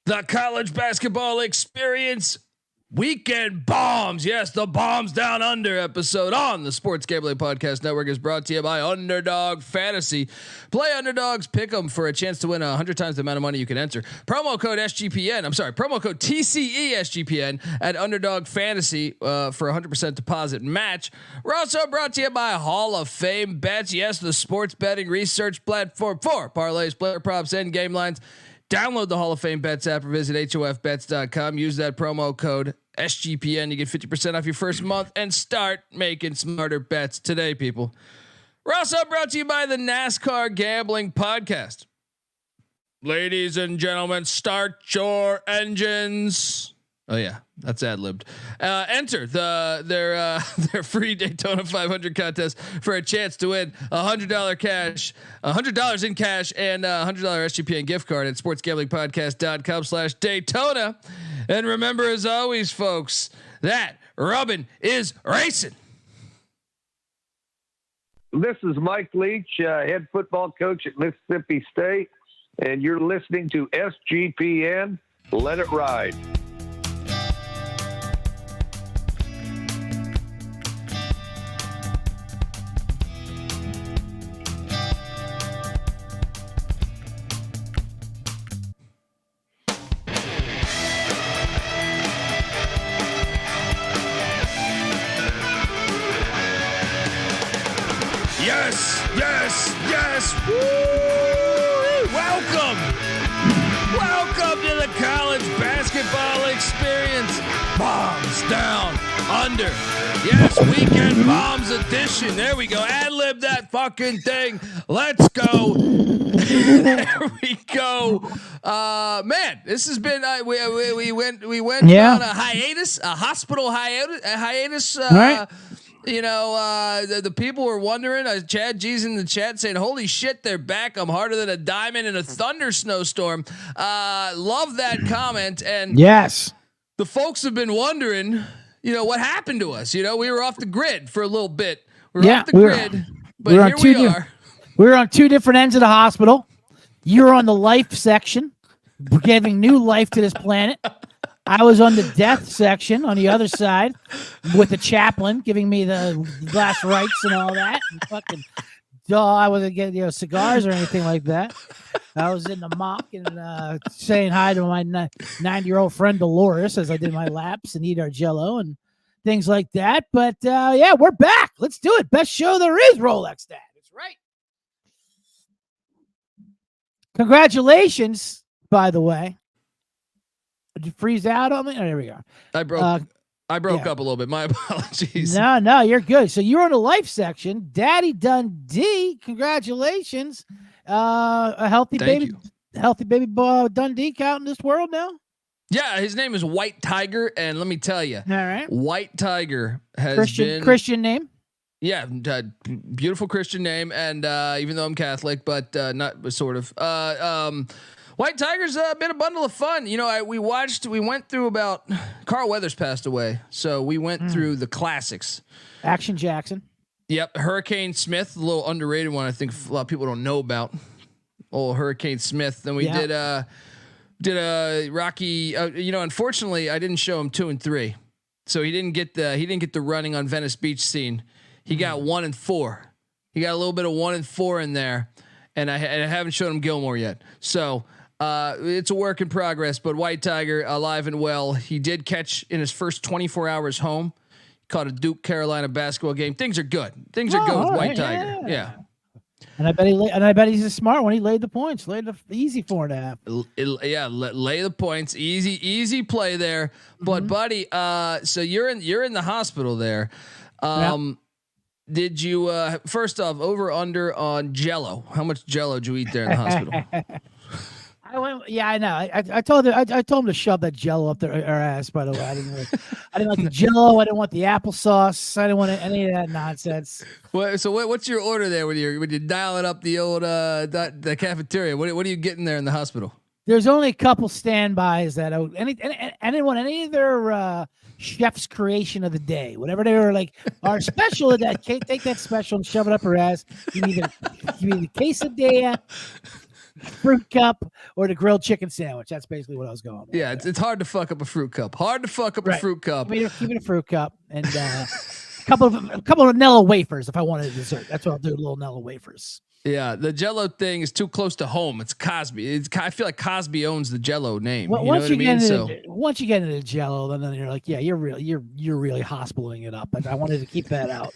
The college basketball experience weekend bombs. Yes, the bombs down under episode on the Sports Gambling Podcast Network is brought to you by Underdog Fantasy. Play Underdogs, pick them for a chance to win 100 times the amount of money you can enter. Promo code SGPN. Promo code TCE SGPN at Underdog Fantasy for 100% deposit match. We're also brought to you by Hall of Fame Bets. Yes, the sports betting research platform for parlays, player props, and game lines. Download the Hall of Fame Bets app or visit hofbets.com. Use that promo code SGPN. You get 50% off your first month and start making smarter bets today, people. We're also brought to you by the NASCAR Gambling Podcast. Ladies and gentlemen, start your engines. Oh yeah, that's ad-libbed. Enter their free Daytona 500 contest for a chance to win $100 cash, $100 in cash, and $100 SGPN gift card at sportsgamblingpodcast.com/Daytona. And remember, as always, folks, that rubbing is racing. This is Mike Leach, head football coach at Mississippi State, and you're listening to SGPN. Let it ride. Yes. Woo! Welcome to the college basketball experience. Bombs down under. Yes, weekend bombs edition. There we go. Ad-lib that fucking thing. Let's go. There we go. Man, this has been we went on a hiatus, a hospital hiatus. Right. You know, the people were wondering. Chad G's in the chat saying, "Holy shit, they're back! I'm harder than a diamond in a thunder snowstorm." Love that comment. And yes, the folks have been wondering, you know, what happened to us. You know, we were off the grid for a little bit. But here we are. We were on two different ends of the hospital. You were on the life section, giving new life to this planet. I was on the death section on the other side with the chaplain giving me the last rites and all that. And fucking, I wasn't getting cigars or anything like that. I was in the mock and saying hi to my 90-year-old friend Dolores as I did my laps and eat our Jello and things like that. But yeah, we're back. Let's do it. Best show there is, Rolex Dad. That's right. Congratulations, by the way. Did you freeze out on me? Oh, there we go. I broke up a little bit. My apologies. No, you're good. So you're in the life section. Daddy Dundee, congratulations. A healthy baby Dundee out in this world now? Yeah, his name is White Tiger, and let me tell you. All right. White Tiger has Christian name? Yeah, beautiful Christian name, and even though I'm Catholic, but not sort of. White Tiger's been a bundle of fun. You know, we went through about Carl Weathers passed away, so we went through the classics. Action Jackson. Yep, Hurricane Smith, a little underrated one. I think a lot of people don't know about. Old Hurricane Smith. Then we did a Rocky. You know, unfortunately, I didn't show him 2 and 3, so he didn't get the running on Venice Beach scene. He got 1 and 4. He got a little bit of 1 and 4 in there, and I haven't shown him Gilmore yet. So. It's a work in progress, but White Tiger alive and well. He did catch in his first 24 hours home. Caught a Duke Carolina basketball game. Things are good. Things are good with White Tiger. Yeah. And I bet he's a smart one. He laid the points. Laid the easy 4.5. Yeah, lay the points. Easy play there. But buddy, so you're in the hospital there. Did you first off over under on Jello? How much Jello did you eat there in the hospital? I know. I told him to shove that Jello up their ass. By the way, I didn't like the Jello. I didn't want the applesauce. I didn't want any of that nonsense. What's your order there when you dial it up the old the cafeteria? What are you getting there in the hospital? There's only a couple standbys that I didn't want any of their chef's creation of the day. Whatever they were like, our special of that. Take that special and shove it up her ass. Give me the quesadilla. fruit cup or the grilled chicken sandwich. That's basically what I was going with. Yeah, it's hard to fuck up a fruit cup. Hard to fuck up a fruit cup. I mean, keep it a fruit cup and a couple of Nella wafers if I wanted a dessert. That's what I'll do. Little Nella wafers. Yeah, the Jello thing is too close to home. It's Cosby. I feel like Cosby owns the Jello name. Well, once you get into Jello, then you're like, yeah, you're really hospitaling it up. But I wanted to keep that out.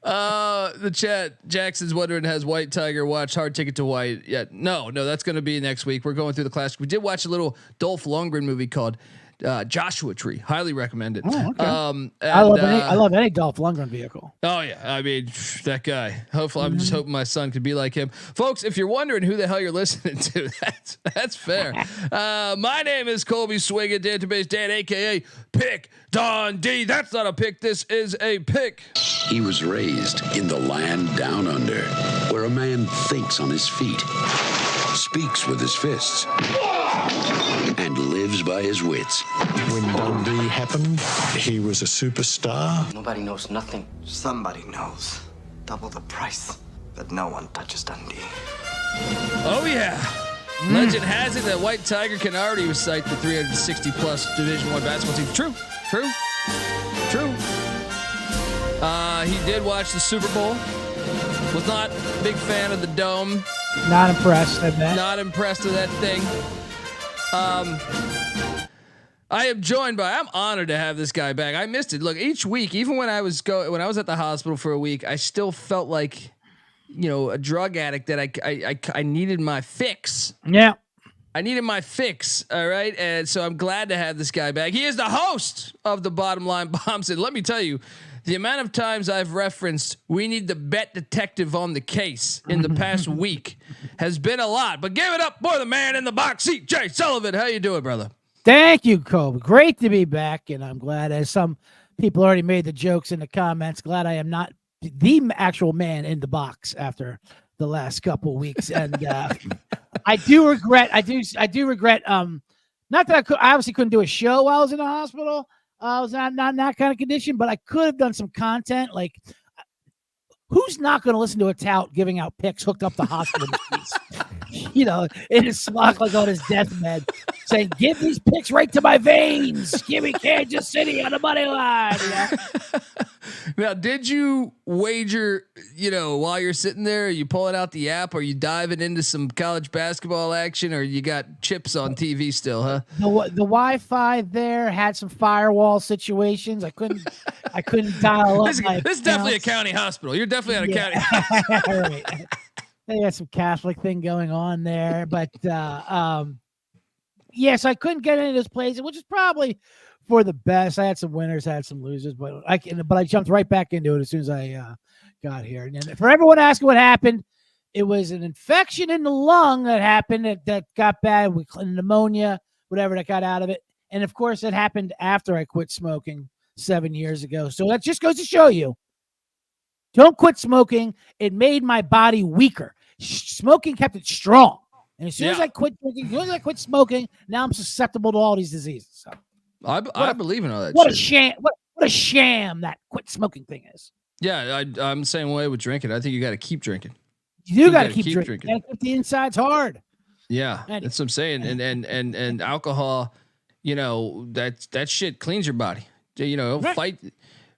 The chat, Jackson's wondering, has White Tiger watched Hard Ticket to White yet? No, that's going to be next week. We're going through the classic. We did watch a little Dolph Lundgren movie called Joshua Tree. Highly recommend it. Oh, okay. I love any Dolph Lundgren vehicle. Oh yeah, I mean that guy. Hopefully, I'm just hoping my son could be like him, folks. If you're wondering who the hell you're listening to, that's fair. My name is Colby Swigert, database Dan, aka Pick Dundee. That's not a pick. This is a pick. He was raised in the land down under, where a man thinks on his feet, speaks with his fists, and lives by his wits. When Dundee happened, he was a superstar. Nobody knows nothing. Somebody knows. Double the price. But no one touches Dundee. Oh yeah. Legend has it that White Tiger can already recite the 360 plus Division I basketball team. True. He did watch the Super Bowl. Was not a big fan of the dome. Not impressed with that. Not impressed with that thing. I am joined by. I'm honored to have this guy back. I missed it. Look, each week, even when I was at the hospital for a week, I still felt like, a drug addict that I needed my fix. Yeah, I needed my fix. All right, and so I'm glad to have this guy back. He is the host of the Bottom Line Bombs, and let me tell you, the amount of times I've referenced "We need the bet detective on the case" in the past week has been a lot. But give it up for the man in the box, CJ Sullivan. How you doing, brother? Thank you, Kobe. Great to be back, and I'm glad, as some people already made the jokes in the comments, glad I am not the actual man in the box after the last couple weeks. And I do regret, not that I obviously couldn't do a show while I was in the hospital. I was not in that kind of condition, but I could have done some content. Like, who's not going to listen to a tout giving out picks hooked up to hospital machines? In his smock, like on his deathbed, saying, "Give these picks right to my veins. Give me Kansas City on the money line." Now, did you wager, while you're sitting there, are you pulling out the app, or are you diving into some college basketball action, or you got chips on TV still, huh? The Wi-Fi there had some firewall situations. I couldn't dial up. This is definitely a county hospital. You're definitely at a county. Right. They had some Catholic thing going on there, but yes, I couldn't get into this place, which is probably for the best. I had some winners, had some losers, but I jumped right back into it as soon as I got here. And then for everyone asking what happened, it was an infection in the lung that happened that got bad with pneumonia, whatever that got out of it. And of course, it happened after I quit smoking 7 years ago. So that just goes to show you, don't quit smoking. It made my body weaker. Smoking kept it strong. And as soon as I quit drinking, as soon as I quit smoking, now I'm susceptible to all these diseases. So I believe in all that. What shit. a sham! What a sham that quit smoking thing is. Yeah, I'm the same way with drinking. I think you got to keep drinking. You do got to keep drinking. You got to keep the insides hard. Yeah, that's what I'm saying. And alcohol, that shit cleans your body. Right. Fight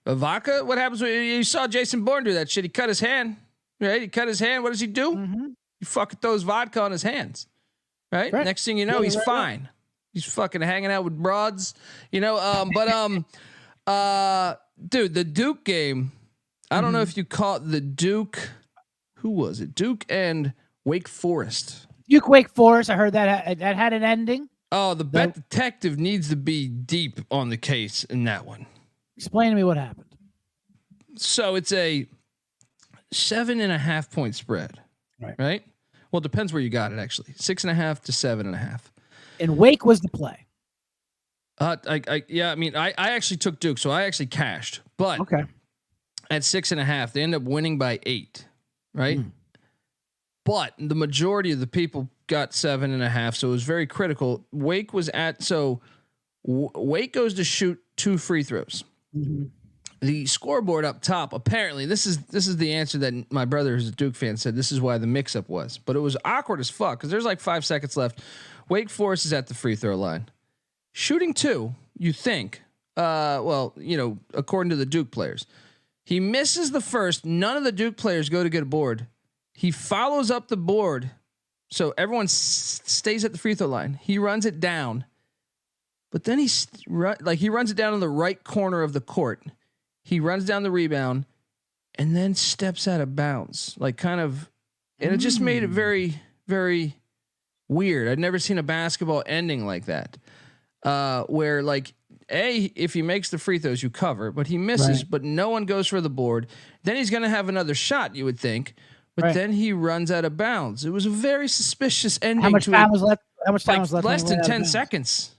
a vodka. What happens when you saw Jason Bourne do that shit? He cut his hand. Right? He cut his hand. What does he do? Mm-hmm. He fucking throws vodka on his hands. Right? Next thing you know, he's fine. Right. He's fucking hanging out with broads. Dude, the Duke game. I don't know if you caught the Duke. Who was it? Duke and Wake Forest. Duke Wake Forest. I heard that had an ending. Oh, the bet detective needs to be deep on the case in that one. Explain to me what happened. So it's a 7.5 point spread. Right? Well, it depends where you got it, actually. 6.5 to 7.5. And Wake was the play. I actually took Duke, so I actually cashed. But at 6.5, they end up winning by 8. Right? But the majority of the people got 7.5, so it was very critical. Wake was Wake goes to shoot 2 free throws. the scoreboard up top, apparently this is the answer that my brother, who's a Duke fan, said this is why the mix-up was. But it was awkward as fuck because there's like 5 seconds left. Wake Forest is at the free throw line, shooting 2. You think, according to the Duke players, he misses the first. None of the Duke players go to get a board. He follows up the board, so everyone stays at the free throw line. He runs it down, but then he runs it down in the right corner of the court. He runs down the rebound and then steps out of bounds, and it just made it very, very weird. I'd never seen a basketball ending like that, where if he makes the free throws, you cover, but he misses, but no one goes for the board. Then he's going to have another shot, you would think, but then he runs out of bounds. It was a very suspicious ending. How much time was left? How much time was left? Less than 10 seconds.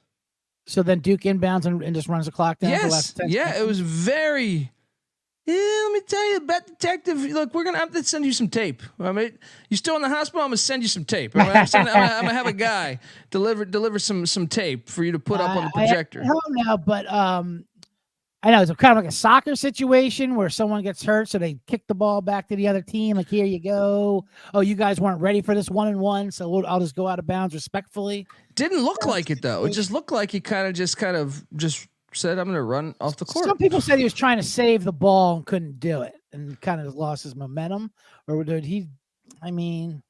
So then Duke inbounds and just runs the clock down. Yes. For last 10 seconds? It was very. Yeah, let me tell you, Bet Detective. Look, we're gonna have to send you some tape. I mean, you still in the hospital? I'm gonna send you some tape. I'm gonna have a guy deliver some tape for you to put up on the projector. I don't know, but I know it's kind of like a soccer situation where someone gets hurt, so they kick the ball back to the other team. Like, here you go. Oh, you guys weren't ready for this 1-and-1, so I'll just go out of bounds respectfully. Didn't look like it though. It just looked like he kind of said, "I'm going to run off the court." Some people said he was trying to save the ball and couldn't do it, and kind of lost his momentum. Or did he? I mean,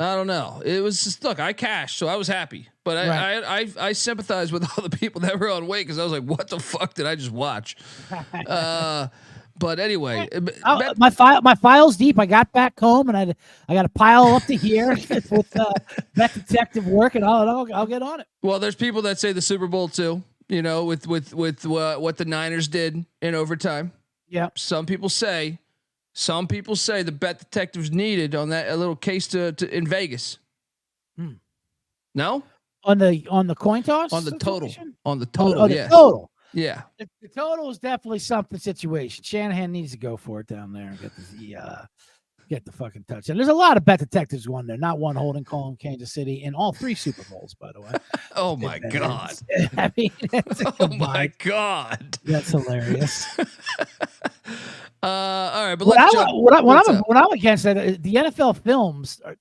I don't know. It was just, look, I cashed, so I was happy, but I sympathize with all the people that were on wait because I was like, what the fuck did I just watch? But anyway, my file's deep. I got back home and I got a pile up to here with Bet Detective work, and I'll get on it. Well, there's people that say the Super Bowl too. You know, with what the Niners did in overtime. Yeah. Some people say the Bet Detectives needed on that a little case to in Vegas. No? On the coin toss? On the total. On the total. total. Yeah. The total. Yeah. The total is definitely something situation. Shanahan needs to go for it down there and get the fucking touch. And there's a lot of Bet Detectives won there, not one holding call in Kansas City in all 3 Super Bowls, by the way. Oh my God. I mean, oh my God. That's hilarious. All right, but when I'm against that, the NFL films are,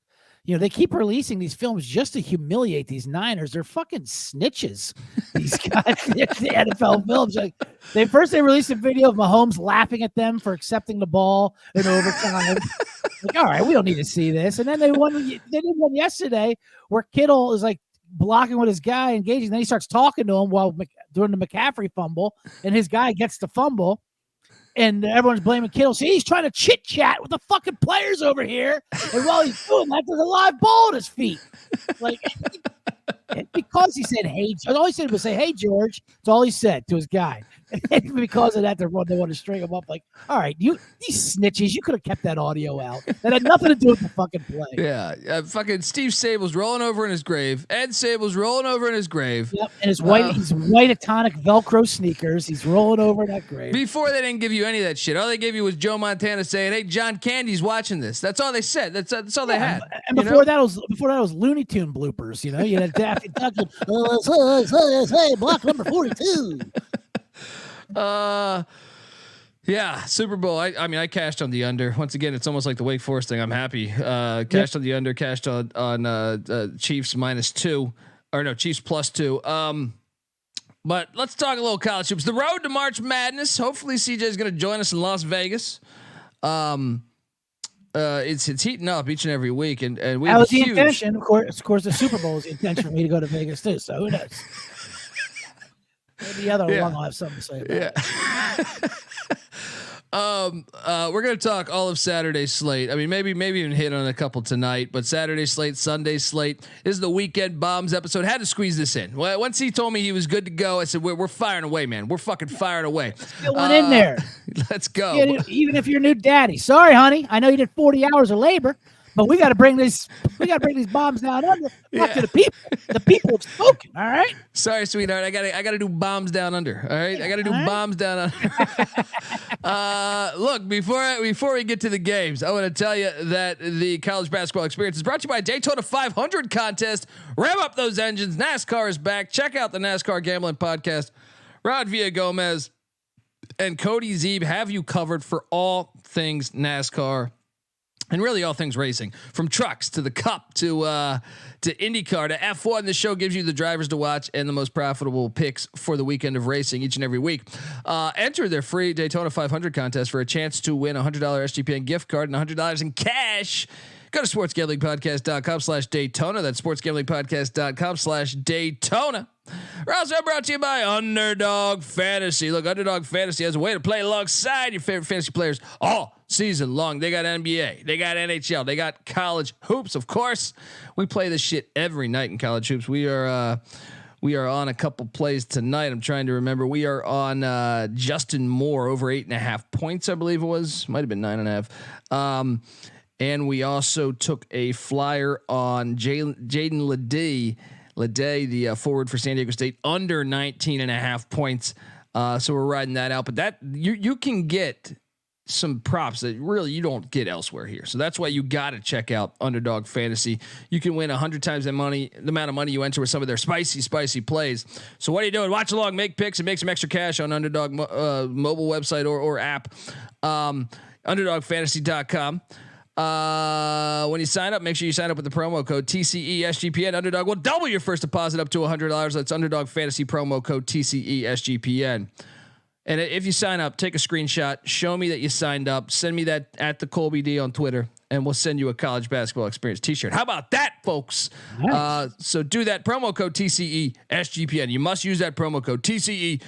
they keep releasing these films just to humiliate these Niners. They're fucking snitches. These guys, the NFL films. Like, they released a video of Mahomes laughing at them for accepting the ball in overtime. Like, all right, we don't need to see this. And then they did one yesterday where Kittle is like blocking with his guy, engaging. Then he starts talking to him during the McCaffrey fumble, and his guy gets the fumble. And everyone's blaming Kittle. See, he's trying to chit chat with the fucking players over here. And while he's doing that, there's a live ball at his feet. Like, because he said, "Hey," all he said was say, "Hey, George." That's all he said to his guy. And because of that, they want to string him up. Like, all right, these snitches, you could have kept that audio out. That had nothing to do with the fucking play. Yeah, fucking Steve Sable's rolling over in his grave. Ed Sable's rolling over in his grave. Yep, and his white Atonic Velcro sneakers. He's rolling over in that grave. Before they didn't give you any of that shit. All they gave you was Joe Montana saying, "Hey, John Candy's watching this." That's all they said. That's all they had. And before that was Looney Tune bloopers. You had Daffy Duck. Hey, block number 42. Yeah, Super Bowl. I mean, I cashed on the under. Once again, it's almost like the Wake Forest thing. I'm happy. Cashed on the under. Cashed on Chiefs -2, or no, Chiefs +2. But let's talk a little college hoops. The road to March Madness. Hopefully, CJ is going to join us in Las Vegas. It's heating up each and every week, and we that have was the intention. Of course, the Super Bowl is the intention for me to go to Vegas too. So who knows? Maybe the other one will have something to say about it. We're gonna talk all of Saturday's slate. I mean, maybe even hit on a couple tonight, but Saturday slate, Sunday slate. This is the Weekend Bombs episode. Had to squeeze this in. Well, once he told me he was good to go, I said, "We're firing away, man. We're fucking firing away." Get one in there. Let's go. Yeah, even if you're new daddy. Sorry, honey. I know you did 40 hours of labor, but we got to bring these bombs down under. Talk to the people. The people have spoken. All right. Sorry, sweetheart. I gotta do bombs down under. All right. I gotta do bombs down under. Look, before we get to the games, I want to tell you that the college basketball experience is brought to you by Daytona 500 contest. Rev up those engines. NASCAR is back. Check out the NASCAR Gambling Podcast. Rod Villagomez, and Cody Zeeb have you covered for all things NASCAR and really all things racing, from trucks to the Cup to IndyCar to F1. This show gives you the drivers to watch and the most profitable picks for the weekend of racing each and every week. Enter their free Daytona 500 contest for a chance to win $100 SGPN gift card and $100 in cash. Go to sportsgamblingpodcast.com/Daytona. That's sportsgamblingpodcast.com/Daytona. We're also brought to you by Underdog Fantasy. Look, Underdog Fantasy has a way to play alongside your favorite fantasy players all season long. They got NBA, they got NHL, they got college hoops. Of course, we play this shit every night in college hoops. We are on a couple plays tonight. I'm trying to remember. We are on Justin Moore over 8.5 points, I believe it was. Might have been 9.5. And we also took a flyer on Jaden Leday, the forward for San Diego State, under 19.5 points. So we're riding that out. But that you can get some props that really you don't get elsewhere here. So that's why you got to check out Underdog Fantasy. You can win 100 times the amount of money you enter with some of their spicy plays. So what are you doing? Watch along, make picks, and make some extra cash on Underdog mobile website or app. UnderdogFantasy.com. When you sign up, make sure you sign up with the promo code TCESGPN. Underdog will double your first deposit up to $100. That's Underdog Fantasy promo code TCESGPN. And if you sign up, take a screenshot, show me that you signed up, send me that at the Colby D on Twitter, and we'll send you a college basketball experience t-shirt. How about that, folks? Nice. So do that, promo code TCESGPN. You must use that promo code TCESGPN.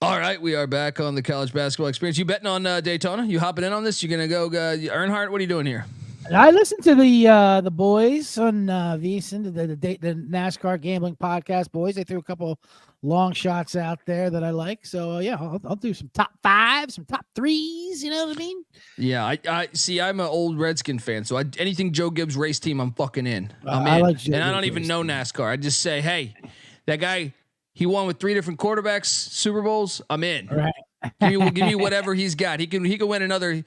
All right, we are back on the college basketball experience. You betting on Daytona? You hopping in on this? You gonna go Earnhardt? What are you doing here? I listened to the boys on VSiN, the NASCAR gambling podcast. Boys, they threw a couple long shots out there that I like. So yeah, I'll do some top 5, some top 3s. You know what I mean? Yeah, I see. I'm an old Redskin fan, so anything Joe Gibbs race team, I'm fucking in. I'm in. I like Joe and I don't Gibbs even know NASCAR. I just say, hey, that guy. He won with 3 different quarterbacks, Super Bowls. I'm in. All right. give me whatever he's got. He can win another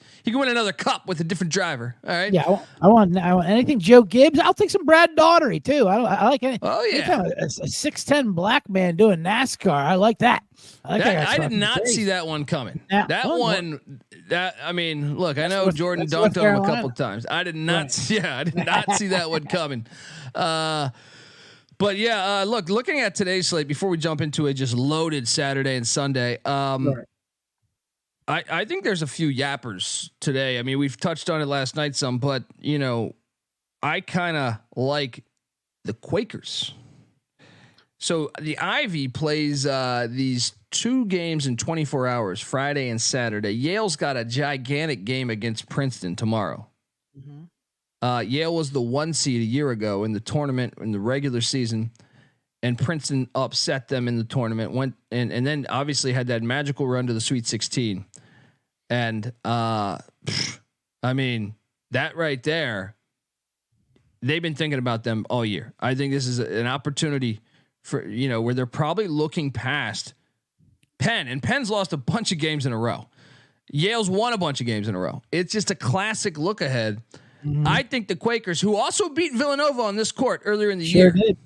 cup with a different driver. All right. Yeah, I want anything Joe Gibbs. I'll take some Brad Daugherty too. I like any. Oh yeah, a 6'10" black man doing NASCAR. I like that. I did not see that one coming. I mean, look, I know Jordan dunked on him a couple times. I did not see that one coming. But yeah, looking at today's slate before we jump into a just loaded Saturday and Sunday, I think there's a few yappers today. I mean, we've touched on it last night some, but I kind of like the Quakers. So the Ivy plays these 2 games in 24 hours, Friday and Saturday. Yale's got a gigantic game against Princeton tomorrow. Mm-hmm. Yale was the 1 seed a year ago in the tournament in the regular season, and Princeton upset them in the tournament. Went and then obviously had that magical run to the Sweet 16. And I mean, that right there, they've been thinking about them all year. I think this is an opportunity for where they're probably looking past Penn, and Penn's lost a bunch of games in a row. Yale's won a bunch of games in a row. It's just a classic look ahead. Mm-hmm. I think the Quakers, who also beat Villanova on this court earlier in the year, did.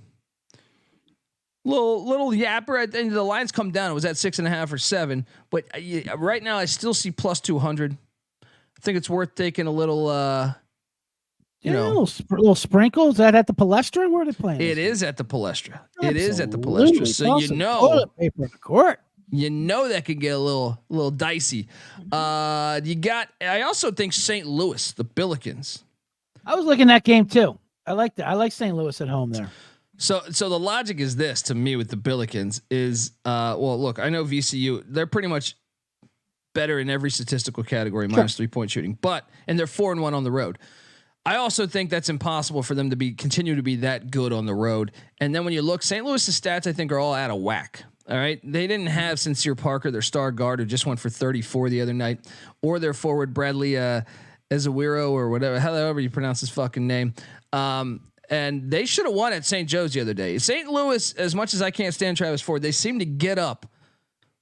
Little yapper at the end of the lines come down. It was at 6.5 or 7, but right now I still see plus 200. I think it's worth taking a little, little sprinkle. Is that at the Palestra? Where are they playing? It is at the Palestra. Absolutely. It is at the Palestra. So toilet paper in the court. That could get a little dicey. I also think St. Louis, the Billikens. I was looking at that game too. I like that. I like St. Louis at home there. So the logic is this to me with the Billikens is, look, I know VCU, they're pretty much better in every statistical category, minus 3-point shooting, and they're 4-1 on the road. I also think that's impossible for them to continue to be that good on the road. And then when you look, St. Louis's stats, I think, are all out of whack. All right. They didn't have Sincere Parker, their star guard, who just went for 34 the other night, or their forward Bradley Ezewiro or whatever, however you pronounce his fucking name. And they should have won at St. Joe's the other day. St. Louis, as much as I can't stand Travis Ford, they seem to get up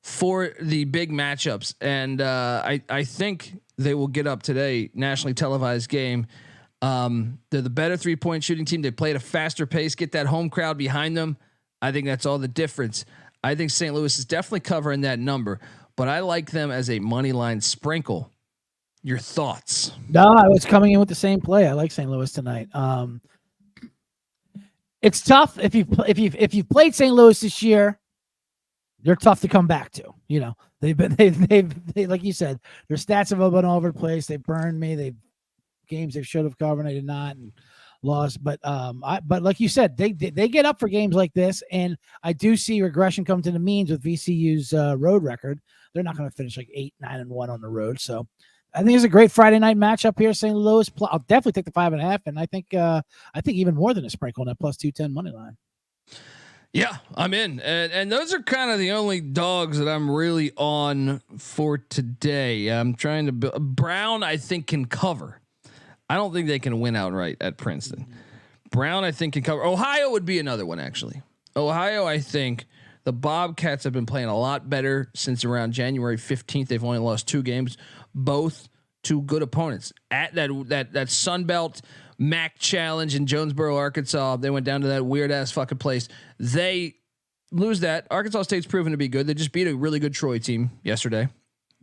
for the big matchups. And I think they will get up today, nationally televised game. They're the better 3-point shooting team. They play at a faster pace, get that home crowd behind them. I think that's all the difference. I think St. Louis is definitely covering that number, but I like them as a money line sprinkle. Your thoughts? No, I was coming in with the same play. I like St. Louis tonight. It's tough if you've played St. Louis this year. They're tough to come back to. You know, they've like you said, their stats have been all over the place. They burned me. Games they should have covered, they did not, and lost. But but like you said, they get up for games like this, and I do see regression come to the means with VCU's road record. They're not going to finish like 8-9-1 on the road. So I think it's a great Friday night matchup here, St. Louis. I'll definitely take the 5.5, and I think even more than a sprinkle on that plus 210 money line. Yeah, I'm in, and those are kind of the only dogs that I'm really on for today. I'm trying to Brown. I think can cover. I don't think they can win outright at Princeton. Brown, I think, can cover. Ohio would be another one, actually. Ohio, I think the Bobcats have been playing a lot better since around January 15th. They've only lost 2 games, both to good opponents at that Sun Belt MAC challenge in Jonesboro, Arkansas. They went down to that weird ass fucking place. They lose that. Arkansas State's proven to be good. They just beat a really good Troy team yesterday.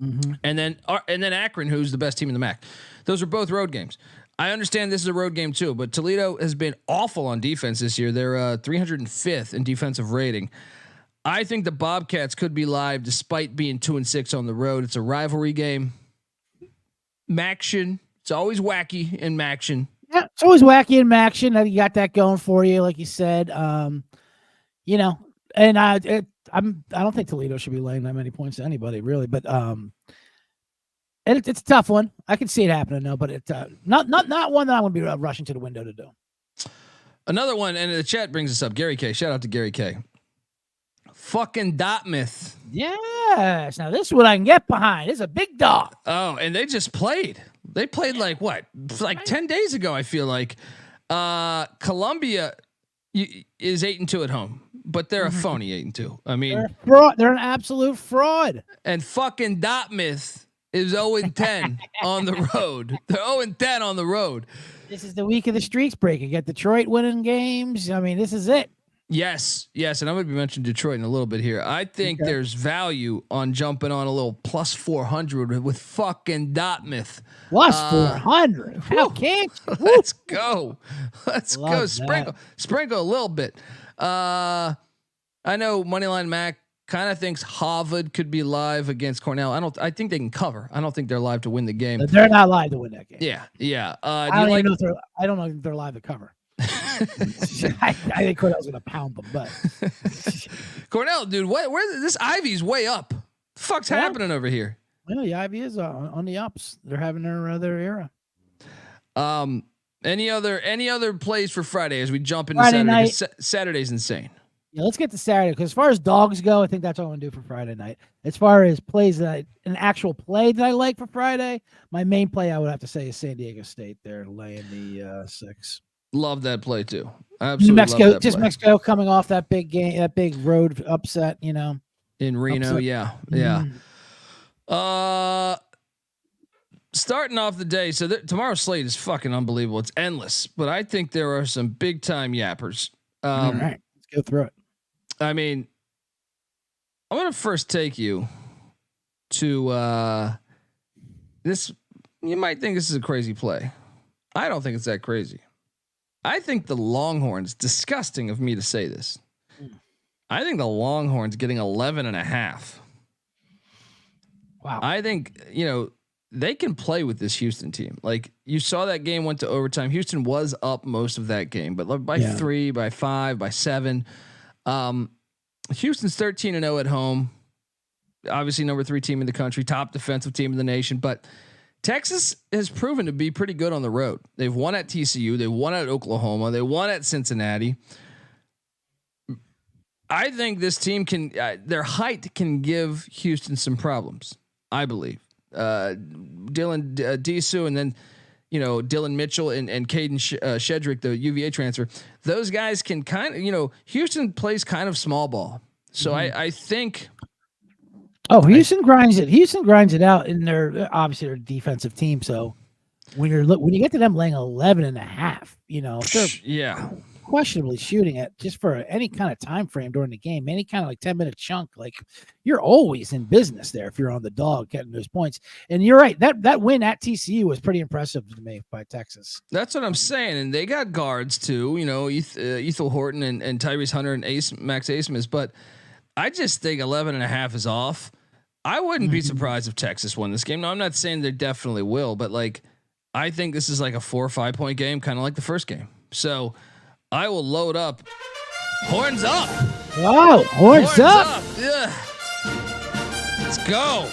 Mm-hmm. And then Akron, who's the best team in the MAC. Those are both road games. I understand this is a road game too, but Toledo has been awful on defense this year. They're 305th in defensive rating. I think the Bobcats could be live despite being 2-6 on the road. It's a rivalry game. Maction. It's always wacky in Maction. Yeah, it's always wacky in Maction. You got that going for you, like you said. You know, and I don't think Toledo should be laying that many points to anybody, really. But it's a tough one. I can see it happening, though, but it's not one that I'm going to be rushing to the window to do. Another one, and the chat brings us up. Gary K. Shout out to Gary K. Fucking Dartmouth. Yes. Now this is what I can get behind. It's a big dog. Oh, and they just played. They played like what? Like 10 days ago, I feel like. Columbia is 8-2 at home, but they're a phony 8-2. I mean, they're a fraud. They're an absolute fraud. And fucking Dartmouth is 0-10 on the road. They're 0-10 on the road. This is the week of the streaks breaking. Get Detroit winning games. I mean, this is it. Yes, and I'm going to be mentioning Detroit in a little bit here. I think there's value on jumping on a little plus 400 with fucking Dartmouth. Plus 400. How can't you? Let's go. Let's Love go. that. Sprinkle a little bit. I know Moneyline Mac kind of thinks Harvard could be live against Cornell. I think they can cover. I don't think they're live to win the game. But they're not live to win that game. Yeah. I don't know if they're live to cover. I think Cornell's gonna pound them, but Cornell, dude, where this Ivy's way up? The fuck's happening over here? Well, the Ivy is on the ups. They're having their era. Any other plays for Friday as we jump into Friday Saturday? night. Saturday's insane. Yeah, let's get to Saturday because as far as dogs go, I think that's all I'm gonna do for Friday night. As far as plays an actual play that I like for Friday, my main play I would have to say is San Diego State. They're laying the 6. Love that play too. Absolutely. Mexico coming off that big game, that big road upset, you know. In Reno, upset. Yeah. Starting off the day, so tomorrow's slate is fucking unbelievable. It's endless, but I think there are some big time yappers. All right, let's go through it. I mean, I'm gonna first take you to this. You might think this is a crazy play. I don't think it's that crazy. I think the Longhorns, disgusting of me to say this. I think the Longhorns getting 11.5. Wow. I think, they can play with this Houston team. Like you saw that game went to overtime. Houston was up most of that game, but by 3, by 5, by 7. Houston's 13-0 at home. Obviously number 3 team in the country, top defensive team in the nation, but Texas has proven to be pretty good on the road. They've won at TCU. They won at Oklahoma. They won at Cincinnati. I think this team can, their height can give Houston some problems. I believe Dylan Disu and then, Dylan Mitchell and Caden Shedrick, the UVA transfer. Those guys can kind of, Houston plays kind of small ball. So I think. Oh, Houston grinds it. Houston grinds it out in obviously their defensive team. So when you get to them laying 11.5, questionably shooting it just for any kind of time frame during the game, any kind of like 10-minute chunk, like you're always in business there if you're on the dog getting those points. And you're right, that win at TCU was pretty impressive to me by Texas. That's what I'm saying, and they got guards too. Ethel Horton and Tyrese Hunter and Max Asmus, but I just think 11.5 is off. I wouldn't be surprised if Texas won this game. No, I'm not saying they definitely will, but like I think this is like a 4 or 5 point game, kind of like the first game. So I will load up. Horns up. Wow, horns up. Yeah. Let's go.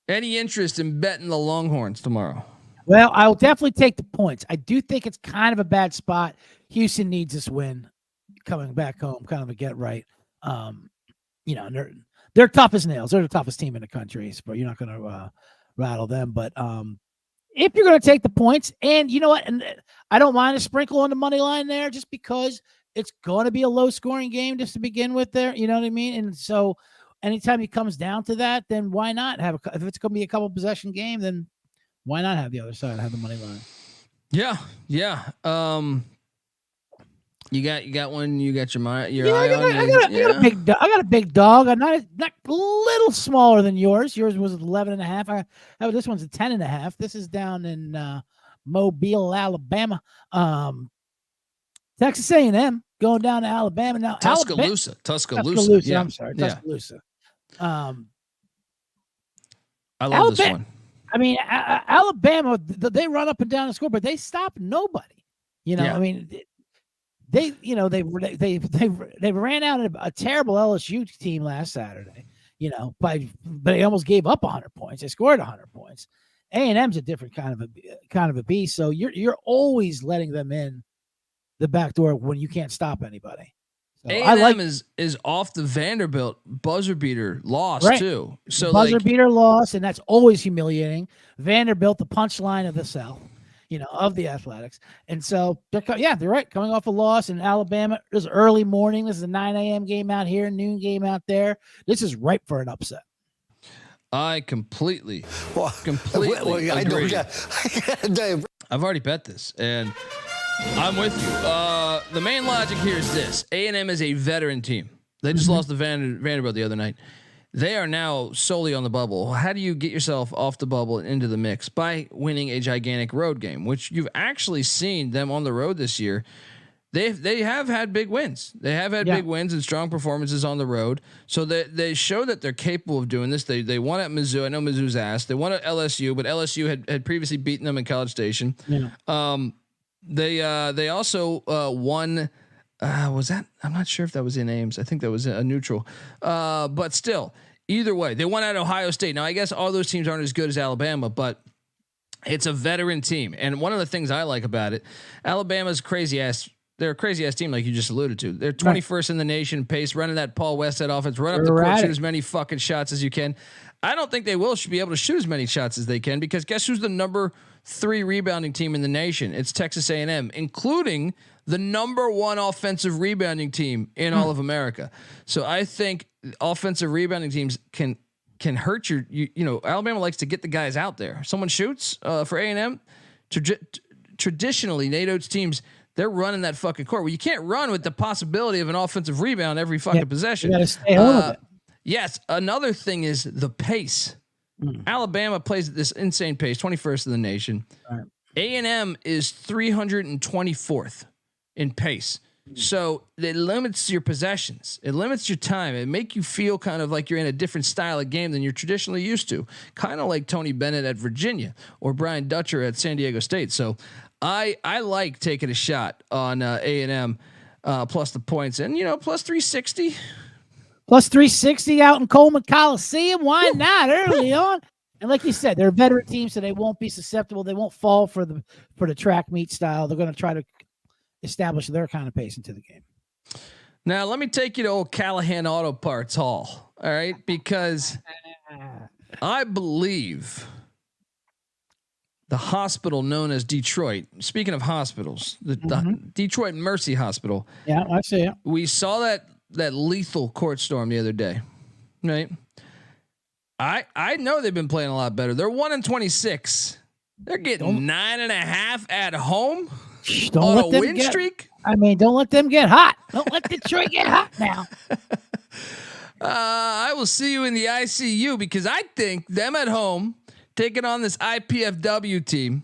Any interest in betting the Longhorns tomorrow? Well, I'll definitely take the points. I do think it's kind of a bad spot. Houston needs this win coming back home, kind of a get right. They're tough as nails. They're the toughest team in the country, but you're not going to rattle them. But if you're going to take the points, and you know what, and I don't mind a sprinkle on the money line there, just because it's going to be a low scoring game just to begin with there. You know what I mean? And so anytime it comes down to that, then why not have if it's going to be a couple possession game, then why not have the other side have the money line? Yeah. You got one. You got your eye on. I got a big dog. I'm not a little smaller than yours. Yours was 11.5. This one's a 10.5. This is down in Mobile, Alabama. Texas A&M going down to Alabama now. Tuscaloosa. Yeah. I'm sorry, Tuscaloosa. I love this one. I mean, Alabama, they run up and down the score, but they stop nobody. I mean. They ran out of a terrible LSU team last Saturday, but they almost gave up 100 points. They scored 100 points. A&M's a different kind of a beast. So you're always letting them in the back door when you can't stop anybody. So A&M is off the Vanderbilt buzzer beater loss too. So buzzer beater loss, and that's always humiliating. Vanderbilt, the punchline of the South. Of the Athletics. And so, they're right. Coming off a loss in Alabama. This is early morning. This is a 9 a.m. game out here, noon game out there. This is ripe for an upset. I completely agree. I've already bet this, and I'm with you. The main logic here is this. A&M is a veteran team. They just lost to Vanderbilt the other night. They are now solely on the bubble. How do you get yourself off the bubble and into the mix? By winning a gigantic road game, which you've actually seen them on the road this year. They have had big wins. They have had big wins and strong performances on the road. So they show that they're capable of doing this. They won at Mizzou. I know Mizzou's ass. They won at LSU, but LSU had previously beaten them in College Station. Yeah. They also won. Was that? I'm not sure if that was in Ames. I think that was a neutral. But still, either way, they won at Ohio State. Now, I guess all those teams aren't as good as Alabama, but it's a veteran team. And one of the things I like about it, Alabama's crazy ass. They're a crazy ass team, like you just alluded to. They're 21st in the nation pace, running that Paul Westhead offense, run up the court, shoot as many fucking shots as you can. I don't think they will be able to shoot as many shots as they can, because guess who's the number 3 rebounding team in the nation? It's Texas A&M, including the number 1 offensive rebounding team in all of America. So I think offensive rebounding teams can hurt Alabama likes to get the guys out there. Someone shoots for A&M. Traditionally, NATO's teams, they're running that fucking court. Well, you can't run with the possibility of an offensive rebound every fucking possession. You got to stay home with it. Yes. Another thing is the pace. Alabama plays at this insane pace, 21st in the nation. Right. A&M is 324th in pace. So it limits your possessions. It limits your time. It make you feel kind of like you're in a different style of game than you're traditionally used to. Kind of like Tony Bennett at Virginia or Brian Dutcher at San Diego State. So I like taking a shot on A&M plus the points, and plus 360. Plus 360 out in Coleman Coliseum. Why not early on? And like you said, they're a veteran team, so they won't be susceptible. They won't fall for the track meet style. They're going to try to establish their kind of pace into the game. Now, let me take you to old Callahan Auto Parts Hall. All right, because I believe the hospital known as Detroit. Speaking of hospitals, the Detroit Mercy Hospital. Yeah, I see it. We saw that lethal court storm the other day, right? I know they've been playing a lot better. They're 1-26. They're getting 9.5 at home. Don't on let a them win streak. don't let them get hot. Don't let Detroit get hot now. I will see you in the ICU because I think them at home taking on this IPFW team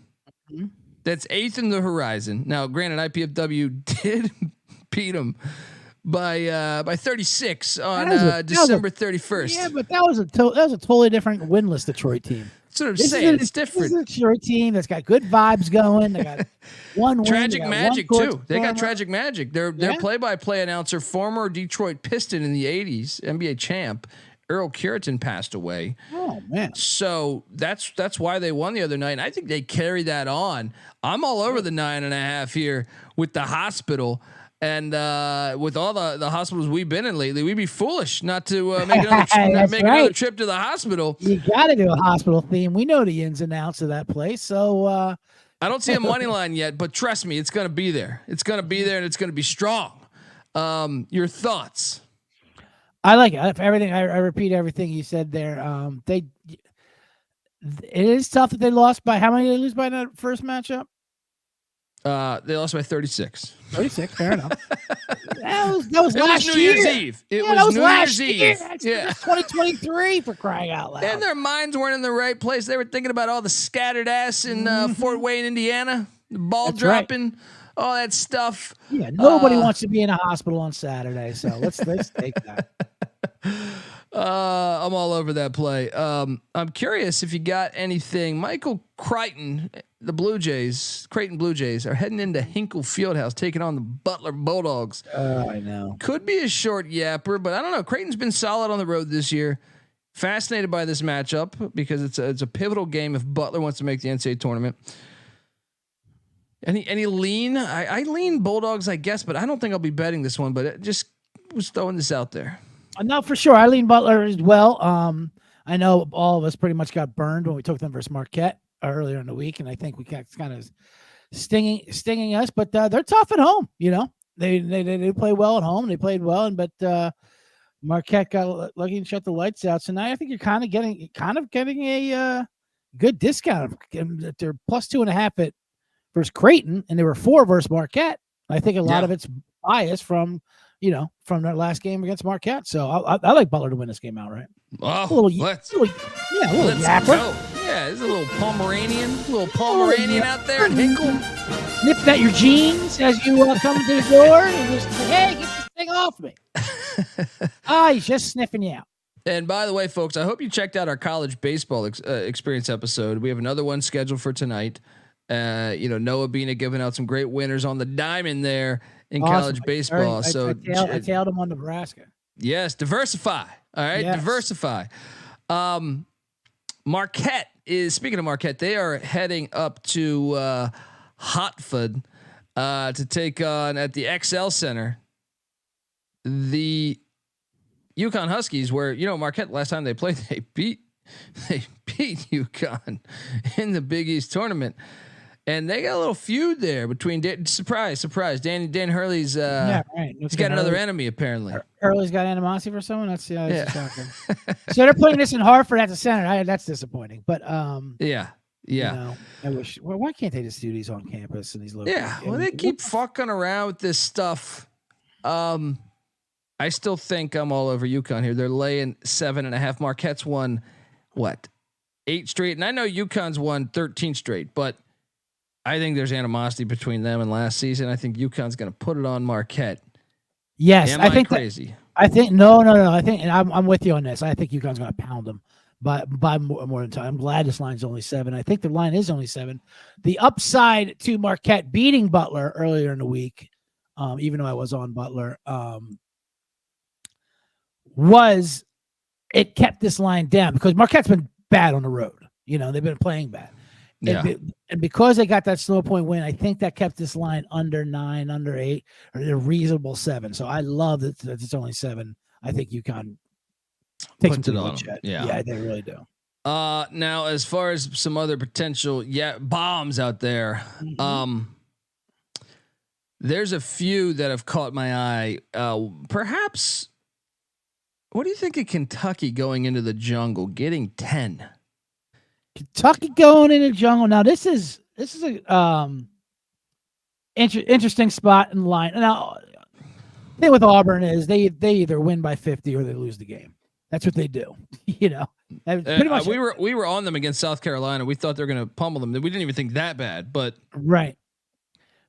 that's 8th in the horizon. Now, granted, IPFW did beat them by 36 on December 31st. Yeah, but that was a totally different winless Detroit team. That's what I'm saying. It's different. This is a Detroit team that's got good vibes going. They got one win. Tragic Magic too. They got Tragic Magic. Their play-by-play announcer, former Detroit Piston in the 80s, NBA champ, Earl Curitan passed away. Oh man. So that's why they won the other night. And I think they carry that on. I'm all over the 9.5 here with the hospital. And with all the hospitals we've been in lately, we'd be foolish not to make another trip to the hospital. You got to do a hospital theme. We know the ins and outs of that place. So I don't see a money line yet, but trust me, it's going to be there. It's going to be there, and it's going to be strong. Your thoughts? I like it. Everything. I repeat everything you said there. It is tough that they lost by how many did they lose by that first matchup? They lost by 36. 36, fair enough. That was last New year. Year's Eve. It that was New last Year's year. Eve. That's 2023 for crying out loud. And their minds weren't in the right place. They were thinking about all the scattered ass in Fort Wayne, Indiana, the ball dropping, all that stuff. Yeah, nobody wants to be in a hospital on Saturday, so let's take that. I'm all over that play. I'm curious if you got anything. Michael Crichton, the Creighton Blue Jays are heading into Hinkle Fieldhouse, taking on the Butler Bulldogs. I know. Could be a short yapper, but I don't know. Creighton's been solid on the road this year. Fascinated by this matchup because it's a pivotal game if Butler wants to make the NCAA tournament. Any lean? I lean Bulldogs, I guess, but I don't think I'll be betting this one. But it just was throwing this out there. No, for sure. I lean Butler as well. I know all of us pretty much got burned when we took them versus Marquette earlier in the week, and I think we got kind of stinging us. But they're tough at home. You know, they play well at home. They played well, but Marquette got lucky and shut the lights out. So now I think you're kind of getting a good discount. They're plus 2.5 at versus Creighton, and they were 4 versus Marquette. I think a lot of it's bias from their last game against Marquette. So I like Butler to win this game outright. Oh, let's yapper. Go. Yeah, there's a little Pomeranian out there in Hinkle. Nipping at your jeans as you come to the door and just say, hey, get this thing off me. He's just sniffing you out. And by the way, folks, I hope you checked out our college baseball experience episode. We have another one scheduled for tonight. Noah Bina giving out some great winners on the diamond there in college baseball. I tailed him on Nebraska. Yes, diversify. All right, diversify. Marquette is, speaking of Marquette, they are heading up to Hotford to take on at the XL Center the UConn Huskies, where Marquette last time they played they beat UConn in the Big East tournament. And they got a little feud there between surprise. Dan Hurley's he's got another enemy apparently. Hurley's got animosity for someone. That's shocking. So they're putting this in Hartford at the center. That's disappointing. But I wish. Well, why can't they just do these on campus and these local? Yeah, well, they keep fucking around with this stuff. I still think I'm all over UConn here. They're laying 7.5. Marquette's won 8 straight, and I know UConn's won 13 straight, but I think there's animosity between them and last season. I think UConn's going to put it on Marquette. Yes, I think crazy. I think no. I think, and I'm with you on this. I think UConn's going to pound them by more than time. I'm glad this line's only 7. I think the line is only 7. The upside to Marquette beating Butler earlier in the week, even though I was on Butler, was it kept this line down because Marquette's been bad on the road. They've been playing bad. And because they got that slow point win, I think that kept this line under 9, under 8, or a reasonable 7. So I love that it's only 7. I think UConn takes it on. Yeah, they really do. Now, as far as some other potential bombs out there, there's a few that have caught my eye. Perhaps, what do you think of Kentucky going into the jungle, getting 10? Kentucky going in the jungle. Now this is a interesting spot in the line. Now, the thing with Auburn is they either win by 50 or they lose the game. That's what they do. You know, pretty much. We were on them against South Carolina. We thought they were going to pummel them. We didn't even think that bad, but right.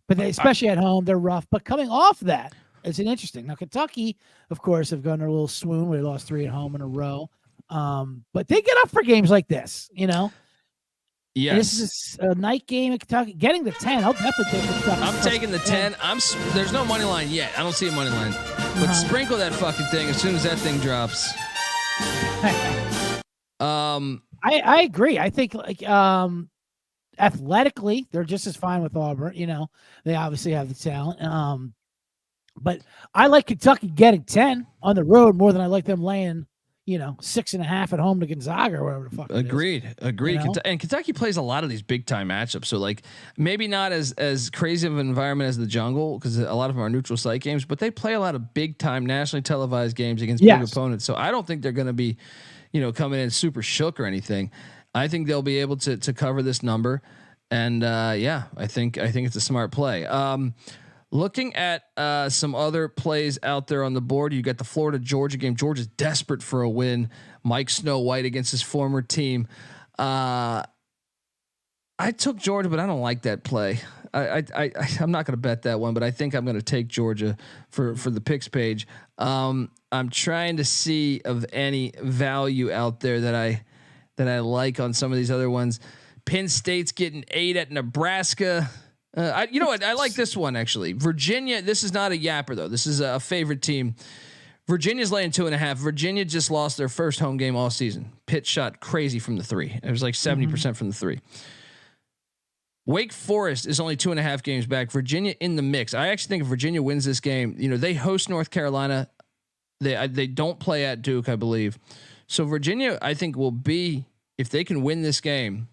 But they, especially at home, they're rough. But coming off that, it's an interesting. Now, Kentucky, of course, have gone a little swoon where they lost 3 at home in a row. But they get up for games like this, you know. Yes. And this is a night game in Kentucky. Getting the 10, I'll definitely take Kentucky. I'm taking the 10. There's no money line yet. I don't see a money line. But sprinkle that fucking thing as soon as that thing drops. I agree. I think athletically, they're just as fine with Auburn. You know, they obviously have the talent. But I like Kentucky getting 10 on the road more than I like them laying, 6.5 at home to Gonzaga or whatever the fuck. Agreed. You know? And Kentucky plays a lot of these big time matchups. So like maybe not as crazy of an environment as the Jungle, because a lot of them are neutral site games, but they play a lot of big time nationally televised games against big opponents. So I don't think they're going to be, coming in super shook or anything. I think they'll be able to cover this number. And I think it's a smart play. Looking at some other plays out there on the board, you got the Florida-Georgia game. Georgia's desperate for a win. Mike Snow White against his former team. I took Georgia, but I don't like that play. I'm not going to bet that one, but I think I'm going to take Georgia for the picks page. I'm trying to see of any value out there that I like on some of these other ones. Penn State's getting 8 at Nebraska. You know what? I like this one actually. Virginia. This is not a yapper though. This is a favorite team. Virginia's laying 2.5. Virginia just lost their first home game all season. Pitt shot crazy from the 3. It was like 70% from the 3. Wake Forest is only 2.5 games back. Virginia in the mix. I actually think if Virginia wins this game, they host North Carolina. They don't play at Duke, I believe. So Virginia, I think, will be, if they can win this game,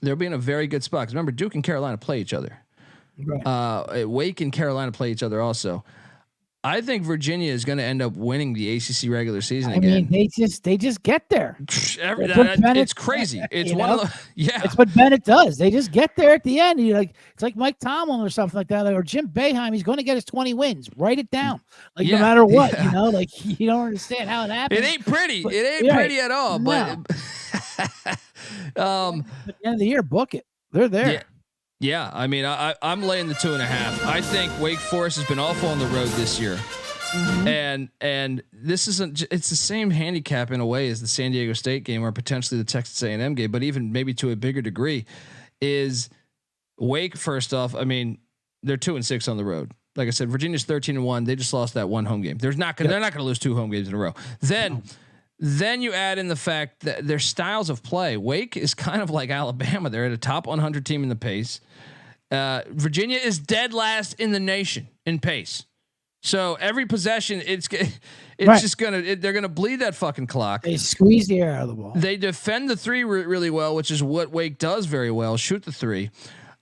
they'll be in a very good spot. 'Cause remember, Duke and Carolina play each other. Right. Wake and Carolina play each other also. I think Virginia is going to end up winning the ACC regular season again. I mean, they just get there. It's crazy. It's one of the It's what Bennett does. They just get there at the end. It's like Mike Tomlin or something like that, or Jim Boeheim. He's going to get his 20 wins. Write it down, no matter what. You don't understand how it happens. It ain't pretty. It ain't pretty at all. No. But at the end of the year, book it. They're there. Yeah, I mean, I'm laying the 2.5. I think Wake Forest has been awful on the road this year, and this isn't. It's the same handicap in a way as the San Diego State game or potentially the Texas A&M game, but even maybe to a bigger degree, is Wake. First off, I mean, they're 2-6 on the road. Like I said, Virginia's 13-1. They just lost that one home game. They're not going to lose 2 home games in a row. Then you add in the fact that their styles of play. Wake is kind of like Alabama. They're at a top 100 team in the pace. Virginia is dead last in the nation in pace. So every possession, it's just they're gonna bleed that fucking clock. They squeeze the air out of the ball. They defend the 3 really well, which is what Wake does very well. Shoot the 3.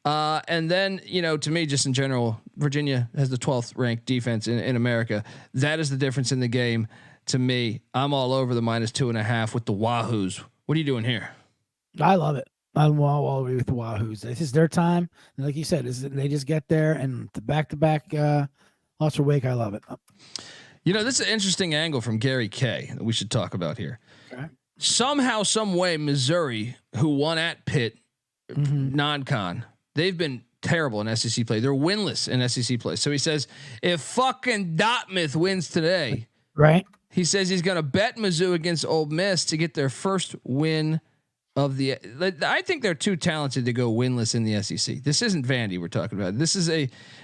And then, to me, just in general, Virginia has the 12th ranked defense in America. That is the difference in the game. To me, I'm all over the -2.5 with the Wahoos. What are you doing here? I love it. I'm all over with the Wahoos. This is their time. And like you said, they just get there and the back-to-back loss for Wake. I love it. This is an interesting angle from Gary K that we should talk about here. Okay. Somehow, some way, Missouri, who won at Pitt, non-con, they've been terrible in SEC play. They're winless in SEC play. So he says, if fucking Dartmouth wins today, right? He says he's going to bet Mizzou against Ole Miss to get their first win of the. I think they're too talented to go winless in the SEC. This isn't Vandy we're talking about. This is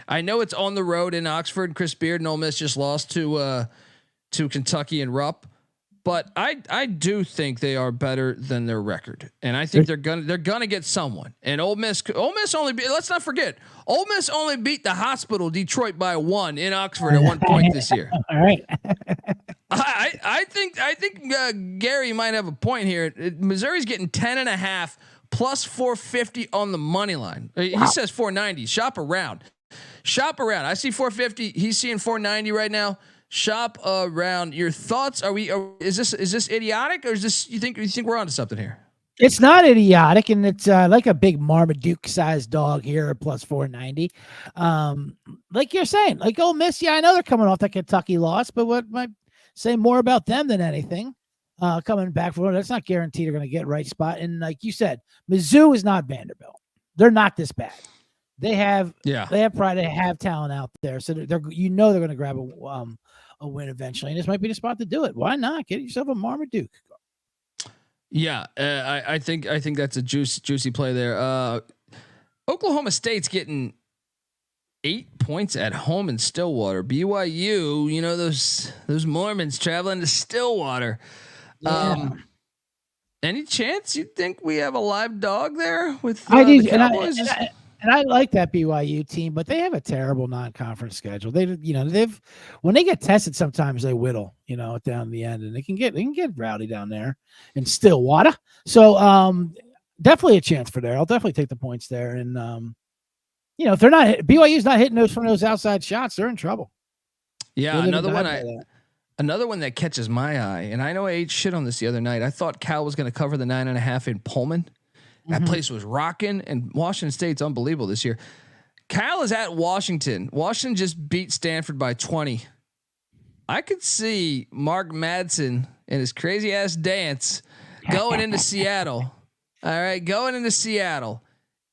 I know it's on the road in Oxford. Chris Beard and Ole Miss just lost to Kentucky and Rupp, but I do think they are better than their record, and I think they're gonna get someone. And Ole Miss only let's not forget, Ole Miss only beat the Hospital Detroit by 1 in Oxford at one point this year. All right. I think Gary might have a point here. Missouri's getting 10.5 plus 450 on the money line. He says 490. Shop around. I see 450. He's seeing 490 right now. Shop around. Your thoughts? Is this idiotic, or is this you think we're onto something here? It's not idiotic, and it's like a big Marmaduke-sized dog here, plus 490. Like you're saying, like Ole Miss, yeah, I know they're coming off that Kentucky loss, but what might say more about them than anything. Coming back from that's not guaranteed they're going to get right spot. And like you said, Mizzou is not Vanderbilt. They're not this bad. They have pride. They have talent out there, so they're they're going to grab a win eventually, and this might be the spot to do it. Why not get yourself a Marmaduke? Yeah, I think that's a juicy play there. Oklahoma State's getting 8 points at home in Stillwater. BYU, you know those Mormons traveling to Stillwater. Yeah. Any chance you think we have a live dog there with I do, the Cowboys? And I like that BYU team, but they have a terrible non-conference schedule. They've when they get tested, sometimes they whittle, down the end, and they can get rowdy down there in Stillwater. So definitely a chance for there. I'll definitely take the points there. And if they're not BYU's not hitting those from those outside shots, they're in trouble. Yeah, another one that catches my eye, and I know I ate shit on this the other night. I thought Cal was going to cover the 9.5 in Pullman. That place was rocking, and Washington State's unbelievable this year. Cal is at Washington. Washington just beat Stanford by 20. I could see Mark Madsen and his crazy ass dance going into Seattle. All right, going into Seattle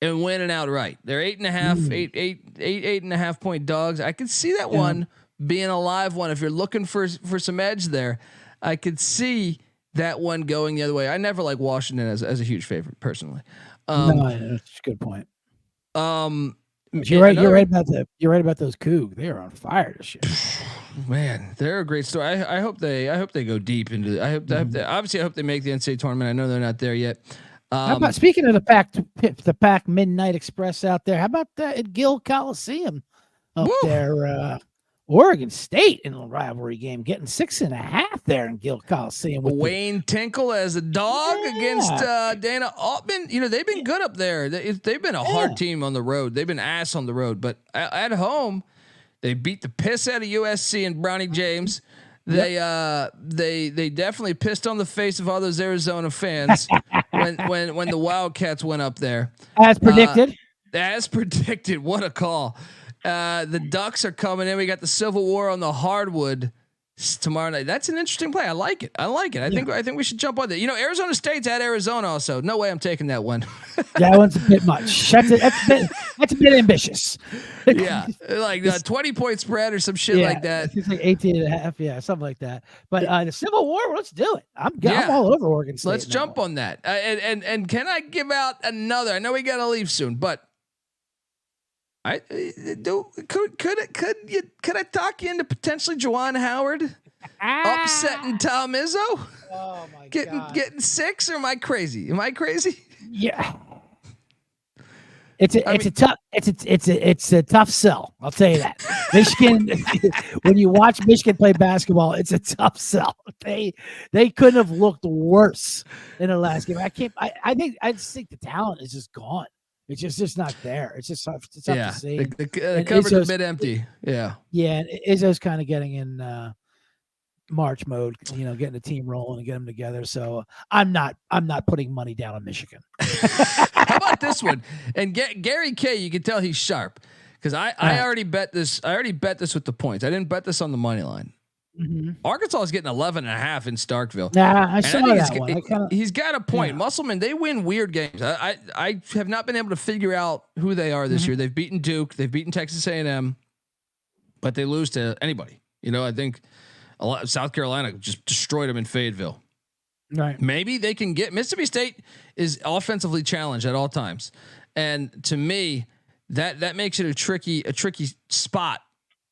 and winning outright. They're 8.5 point dogs. I could see that one being a live one. If you're looking for some edge there, I could see that one going the other way. I never like Washington as a huge favorite personally. No, that's a good point. You're right. You're right about those Cougs. They are on fire this year. Man, they're a great story. I hope they go deep into. I hope they make the NCAA tournament. I know they're not there yet. How about speaking of the Pac Midnight Express out there? How about at Gill Coliseum up there? Oregon State in a rivalry game, getting 6.5 there in Gill Coliseum. With Wayne Tinkle as a dog against Dana Altman. They've been good up there. They've been a hard team on the road. They've been ass on the road, but at home, they beat the piss out of USC and Bronny James. They definitely pissed on the face of all those Arizona fans when the Wildcats went up there. As predicted. What a call. The Ducks are coming in. We got the Civil War on the hardwood tomorrow night. That's an interesting play. I like it. I think we should jump on that. Arizona State's at Arizona also. No way I'm taking that one. That one's a bit much. That's a bit ambitious. Yeah, like 20 point spread or some shit like that. It's like 18.5. Yeah, something like that. But the Civil War, let's do it. I'm all over Oregon State. Let's jump on that. And can I give out another? I know we got to leave soon, but could I talk you into potentially Juwan Howard upsetting Tom Izzo? Oh my God. Getting 6, or am I crazy? Yeah. It's a tough sell. I'll tell you that. Michigan, when you watch Michigan play basketball, it's a tough sell. They couldn't have looked worse in the last game. I just think the talent is just gone. It's just not there. It's just tough to see. The cupboard's a bit empty. Yeah. Yeah. Izzo's kind of getting in March mode, getting the team rolling and get them together. So I'm not putting money down on Michigan. How about this one? And Gary K, you can tell he's sharp because I already bet this. I already bet this with the points. I didn't bet this on the money line. Mm-hmm. Arkansas is getting 11.5 in Starkville. Nah, I saw that one. He's got a point. Yeah. Musselman, they win weird games. I have not been able to figure out who they are this year. They've beaten Duke. They've beaten Texas A&M, but they lose to anybody. I think South Carolina just destroyed them in Fayetteville. Right. Maybe they can get Mississippi State is offensively challenged at all times, and to me, that makes it a tricky spot.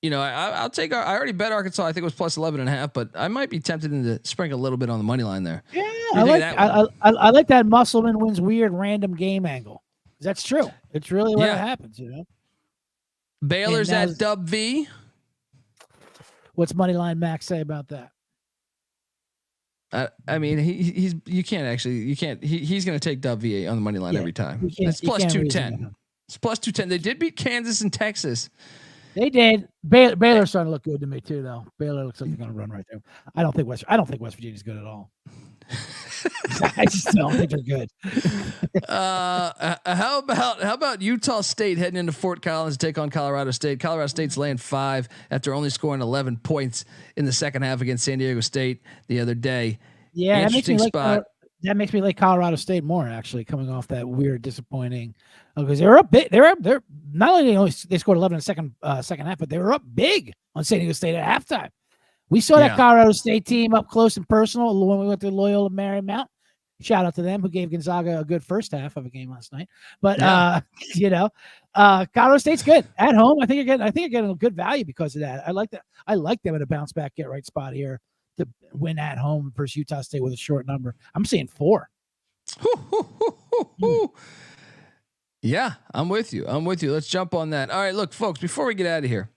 I'll take. I already bet Arkansas. I think it was plus 11.5, but I might be tempted to sprinkle a little bit on the money line there. Yeah, I like that Musselman wins weird random game angle. That's true. It's really what happens. Baylor's at Dub V. What's Moneyline Max say about that? I mean, he's going to take Dub V on the money line every time. It's plus 210. It's plus 210. They did beat Kansas and Texas. They did. Baylor's starting to look good to me too, though. Baylor looks like they're going to run right there. I don't think West Virginia's good at all. I just don't think they're good. How about Utah State heading into Fort Collins to take on Colorado State? Colorado State's laying 5 after only scoring 11 points in the second half against San Diego State the other day. Yeah, interesting spot. That makes me like Colorado State more, actually, coming off that weird, disappointing. Because they were up big. They're not only they scored 11 in the second half, but they were up big on San Diego State at halftime. We saw that Colorado State team up close and personal when we went to Loyola Marymount. Shout out to them who gave Gonzaga a good first half of a game last night. But Colorado State's good at home. I think you're getting a good value because of that. I like that. I like them at a bounce back, get right spot here to win at home versus Utah State with a short number. I'm seeing 4. Yeah, I'm with you. Let's jump on that. All right, look, folks, before we get out of here,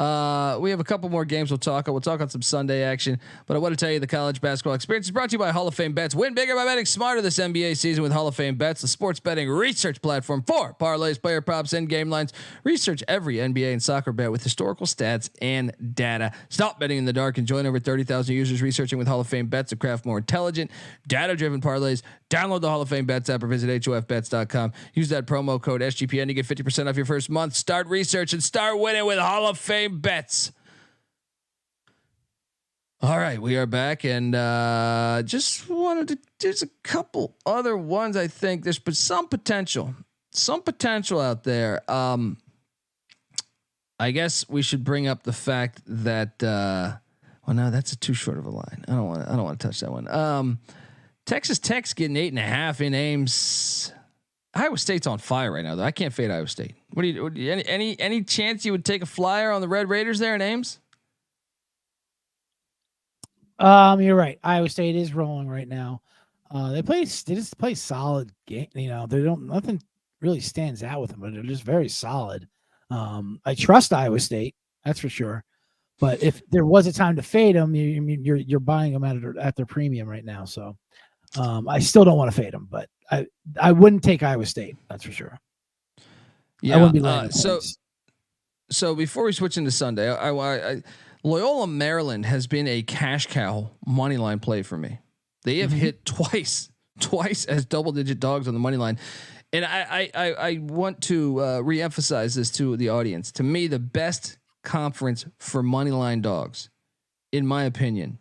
we have a couple more games we'll talk on some Sunday action, but I want to tell you the college basketball experience is brought to you by Hall of Fame Bets. Win bigger by betting smarter this NBA season with Hall of Fame Bets, the sports betting research platform for parlays, player props, and game lines. Research every NBA and soccer bet with historical stats and data. Stop betting in the dark and join over 30,000 users researching with Hall of Fame Bets to craft more intelligent, data-driven parlays. Download the Hall of Fame Bets app or visit HOFBets.com. Use that promo code SGPN to get 50% off your first month. Start research and start winning with Hall of Fame Bets. All right, we are back, and just wanted to. There's a couple other ones. I think there's some potential out there. I guess we should bring up the fact that. Well, no, that's too short of a line. I don't want to touch that one. Texas Tech's getting 8.5 in Ames. Iowa State's on fire right now, though. I can't fade Iowa State. What do you any chance you would take a flyer on the Red Raiders there in Ames? You're right. Iowa State is rolling right now. They just play solid game. Nothing really stands out with them, but they're just very solid. I trust Iowa State, that's for sure. But if there was a time to fade them, you're buying them at their premium right now. So I still don't want to fade them, but I wouldn't take Iowa State. That's for sure. Yeah. I wouldn't be so before we switch into Sunday, Loyola Maryland has been a cash cow money line play for me. They have hit twice as double-digit dogs on the money line. And I want to reemphasize this to the audience. To me, the best conference for money line dogs, in my opinion,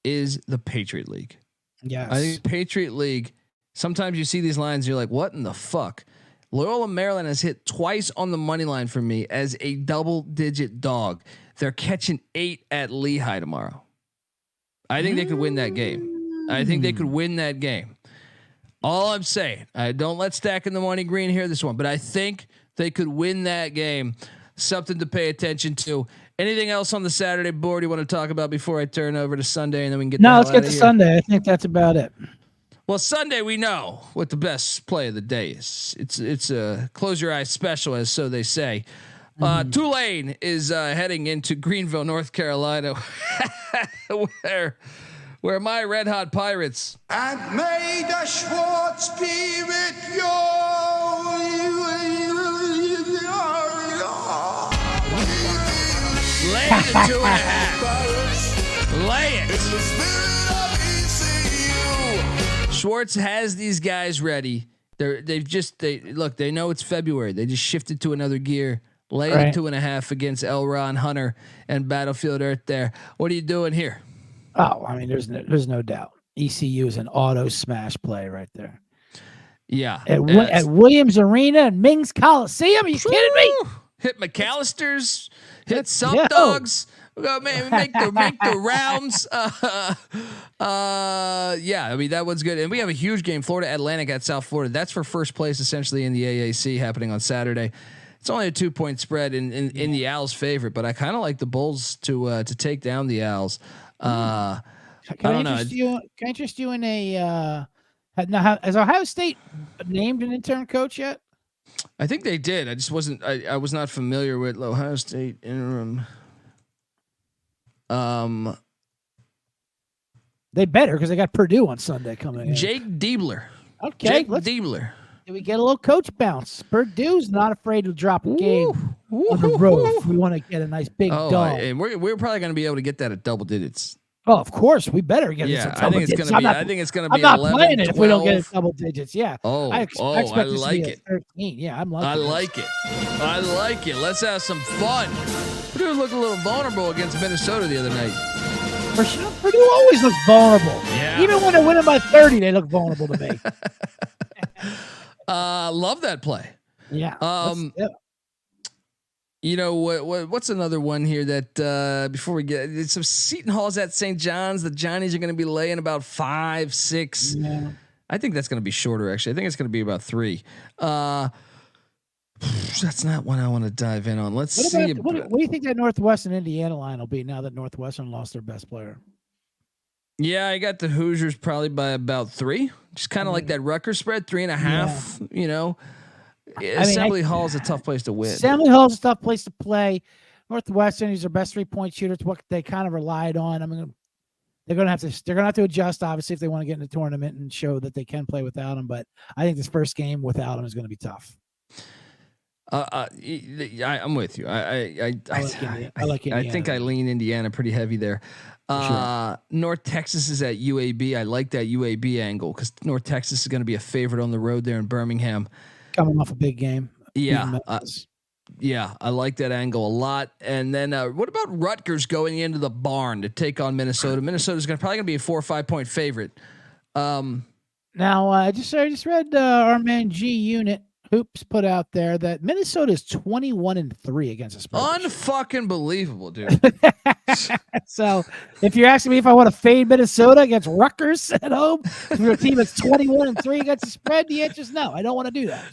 is the Patriot League. Yes. I think Patriot League, sometimes you see these lines and you're like, what in the fuck? Loyola Maryland has hit twice on the money line for me as a double-digit dog. They're catching 8 at Lehigh tomorrow. I think they could win that game. All I'm saying, I don't let stack in the money green here this one, but I think they could win that game. Something to pay attention to. Anything else on the Saturday board you want to talk about before I turn over to Sunday, and then we can get let's get to Sunday. I think that's about it. Well, Sunday we know what the best play of the day is. It's a close your eyes special, as so they say. Tulane is heading into Greenville, North Carolina, where my Red Hot Pirates and may the Schwartz be with you. Lay the 2.5. Lay it. Schwartz has these guys ready. They know it's February. They just shifted to another gear. Lay the 2.5 against L. Ron Hunter and Battlefield Earth there. What are you doing here? Oh, I mean, there's no doubt. ECU is an auto smash play right there. Yeah. At Williams Arena and Mings Coliseum. Are you kidding me? Hit McAllister's. Hit some dogs. Make the rounds. Yeah, I mean, that one's good. And we have a huge game, Florida Atlantic at South Florida. That's for first place essentially in the AAC, happening on Saturday. It's only a 2-point spread in the Owls' favor, but I kind of like the Bulls to take down the Owls. I don't know. Can I interest you in a now? Has Ohio State named an interim coach yet? I think they did. I just wasn't. I was not familiar with Ohio State interim. They better, because they got Purdue on Sunday coming in. Jake Diebler. Okay, Diebler. We get a little coach bounce. Purdue's not afraid to drop a game on the road if we want to get a nice big dog. And we're probably going to be able to get that at double digits. Oh, of course, we better get Yeah, it. I think it's going to be. I think it's going to be. I'm not 11, playing it 12. if we don't get it double digits. Yeah. I expect this like to be it. 13. Yeah, I'm liking I like it. I like it. Let's have some fun. Purdue looked a little vulnerable against Minnesota the other night. Purdue always looks vulnerable. Yeah. Even when they're winning by 30, they look vulnerable to me. Love that play. Yeah. You know what's another one here that before we get it's some Seton Hall's at St. John's. The Johnnies are going to be laying about 5, 6. Yeah. I think that's going to be shorter. Actually, I think it's going to be about 3. That's not one I want to dive in on. Let's see. What do you think that Northwestern Indiana line will be now that Northwestern lost their best player? Yeah, I got the Hoosiers probably by about 3. Just kind of like that Rutgers spread, 3.5. You know. Assembly Hall is a tough place to win. Assembly Hall is a tough place to play. Northwestern is their best 3-point shooter. It's what they kind of relied on. I mean, they're gonna have to adjust, obviously, if they want to get in the tournament and show that they can play without him. But I think this first game without him is going to be tough. I'm with you. I think I lean Indiana pretty heavy there. Sure. North Texas is at UAB. I like that UAB angle because North Texas is going to be a favorite on the road there in Birmingham. Coming off a big game. Yeah. I like that angle a lot. And then what about Rutgers going into the barn to take on Minnesota? Minnesota's probably going to be a 4 or 5 point favorite. Now, I just read our man G Unit Hoops put out there that Minnesota is 21-3 against the spread. Unfucking believable, dude. So if you're asking me if I want to fade Minnesota against Rutgers at home, if your team is 21-3 against the spread, the answer is no. I don't want to do that.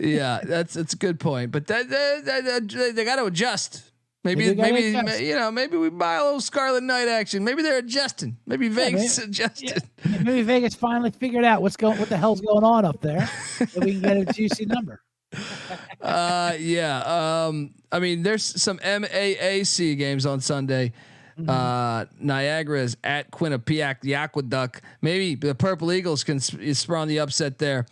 Yeah, that's a good point. But they got to adjust. Maybe we buy a little Scarlet Knight action. Maybe they're adjusting. Maybe Vegas adjusted. Yeah. Maybe Vegas finally figured out what the hell's going on up there, so we can get a juicy number. I mean, there's some MAAC games on Sunday. Niagara is at Quinnipiac, the Aqueduct. Maybe the Purple Eagles can spawn the upset there.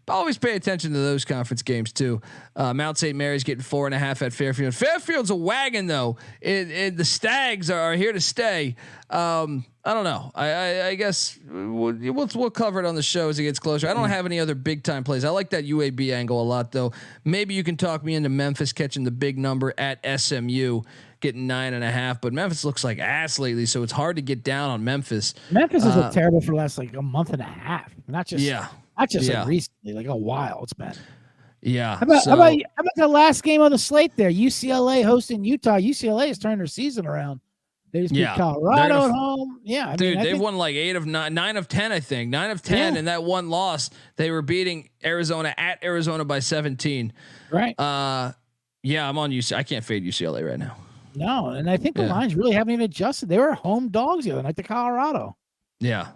Always pay attention to those conference games too. Mount St. Mary's getting 4.5 at Fairfield. Fairfield's a wagon though. The Stags are here to stay. I don't know. I guess we'll cover it on the show as it gets closer. I don't have any other big time plays. I like that UAB angle a lot though. Maybe you can talk me into Memphis catching the big number at SMU. Getting 9.5, but Memphis looks like ass lately, so it's hard to get down on Memphis. Memphis has looked terrible for the last like a month and a half. Not just like recently, like a while it's been. Yeah. How about the last game on the slate there? UCLA hosting Utah. UCLA has turned their season around. They just beat Colorado at home. Yeah, they've won like 8 of 9 of 10, I think. 9 of 10, and that one loss, they were beating Arizona at Arizona by 17. Right. Yeah, I'm on UCLA. I can't fade UCLA right now. No, and I think the lines really haven't even adjusted. They were home dogs the other night to Colorado. Yeah.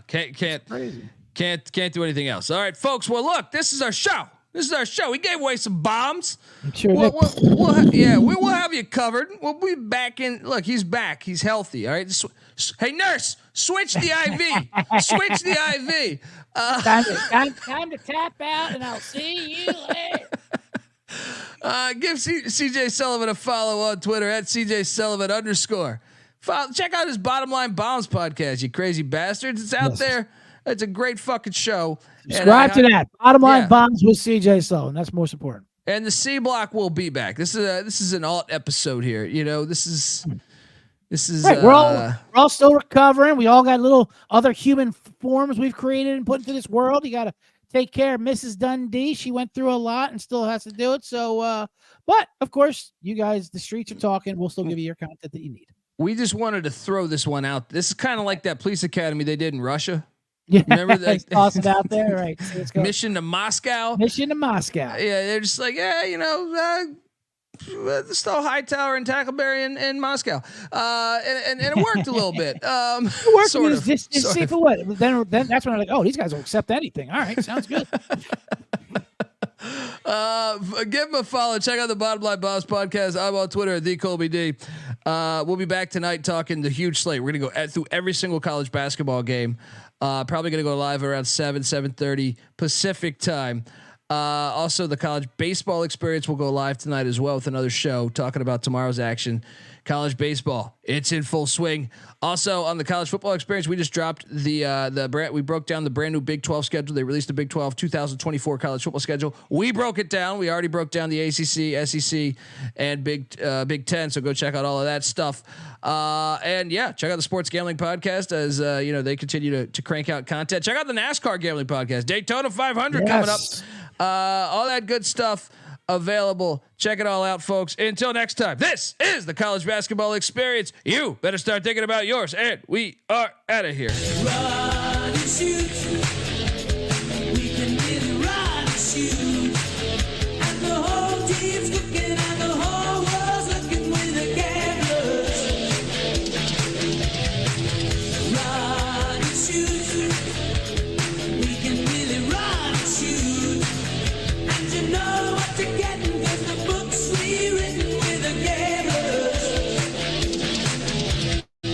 Can't do anything else. All right, folks. Well, look, this is our show. We gave away some bombs. I'm sure we'll have you covered. We'll be back in. Look, he's back. He's healthy. All right. Hey, nurse, switch the IV. Switch the IV. Time to tap out, and I'll see you later. Give CJ Sullivan a follow on Twitter at CJ Sullivan _. Check out his Bottom Line Bombs podcast, you crazy bastards. It's out there. It's a great fucking show. Subscribe to that. Bottom Line Bombs with CJ Sullivan. That's most important. And the C Block will be back. This is an alt episode here. You know, this is right. We're all still recovering. We all got little other human forms we've created and put into this world. You got to take care of Mrs. Dundee. She went through a lot and still has to do it. So, but of course, you guys, the streets are talking. We'll still give you your content that you need. We just wanted to throw this one out. This is kind of like that police academy they did in Russia. Yeah, remember that? Toss it out there, right? Mission to Moscow. Yeah, they're just like, still Hightower and Tackleberry in Moscow, and it worked a little bit. It worked. Sort of. Just see for what. Then that's when I'm like, oh, these guys will accept anything. All right, sounds good. Give him a follow. Check out the Bottom Line Bombs podcast. I'm on Twitter at TheColbyD. We'll be back tonight talking the huge slate. We're gonna go through every single college basketball game. Probably gonna go live around 7:30 Pacific time. Also, the college baseball experience will go live tonight as well with another show talking about tomorrow's action. College baseball, it's in full swing. Also, on the college football experience, we just dropped we broke down the brand new Big 12 schedule. They released the Big 12 2024 college football schedule. We broke it down. We already broke down the ACC, SEC, and Big 10. So go check out all of that stuff. And yeah, check out the Sports Gambling Podcast as they continue to crank out content. Check out the NASCAR Gambling Podcast, Daytona 500 coming up. All that good stuff available. Check it all out, folks. Until next time, this is the college basketball experience. You better start thinking about yours, and we are out of here. Run and shoot. We can really run and shoot.